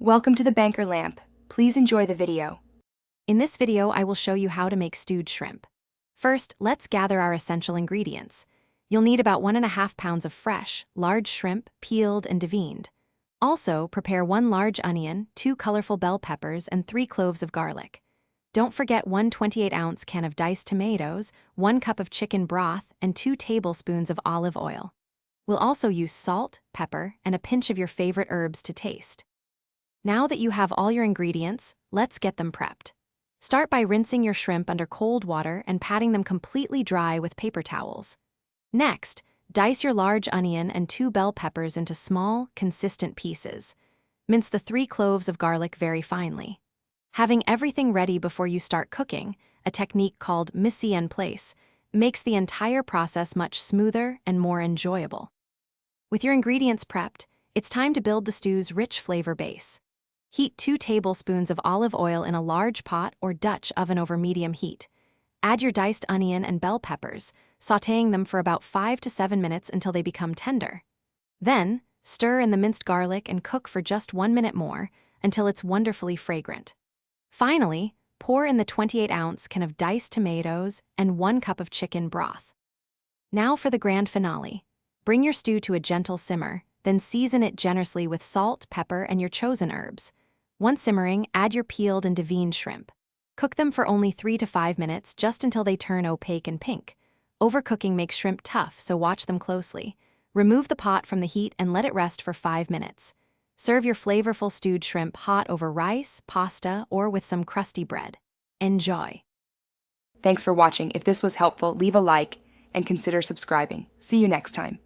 Welcome to the Banker Lamp. Please enjoy the video. In this video, I will show you how to make stewed shrimp. First, let's gather our essential ingredients. You'll need about 1.5 pounds of fresh, large shrimp, peeled and deveined. Also, prepare 1 large onion, 2 colorful bell peppers, and 3 cloves of garlic. Don't forget 1 28-ounce can of diced tomatoes, 1 cup of chicken broth, and 2 tablespoons of olive oil. We'll also use salt, pepper, and a pinch of your favorite herbs to taste. Now that you have all your ingredients, let's get them prepped. Start by rinsing your shrimp under cold water and patting them completely dry with paper towels. Next, dice your large onion and 2 bell peppers into small, consistent pieces. Mince the 3 cloves of garlic very finely. Having everything ready before you start cooking, a technique called mise en place, makes the entire process much smoother and more enjoyable. With your ingredients prepped, it's time to build the stew's rich flavor base. Heat 2 tablespoons of olive oil in a large pot or Dutch oven over medium heat. Add your diced onion and bell peppers, sautéing them for about 5 to 7 minutes until they become tender. Then, stir in the minced garlic and cook for just 1 minute more until it's wonderfully fragrant. Finally, pour in the 28-ounce can of diced tomatoes and 1 cup of chicken broth. Now for the grand finale. Bring your stew to a gentle simmer, then season it generously with salt, pepper, and your chosen herbs. Once simmering, add your peeled and deveined shrimp. Cook them for only 3 to 5 minutes, just until they turn opaque and pink. Overcooking makes shrimp tough, so watch them closely. Remove the pot from the heat and let it rest for 5 minutes. Serve your flavorful stewed shrimp hot over rice, pasta, or with some crusty bread. Enjoy! Thanks for watching. If this was helpful, leave a like and consider subscribing. See you next time.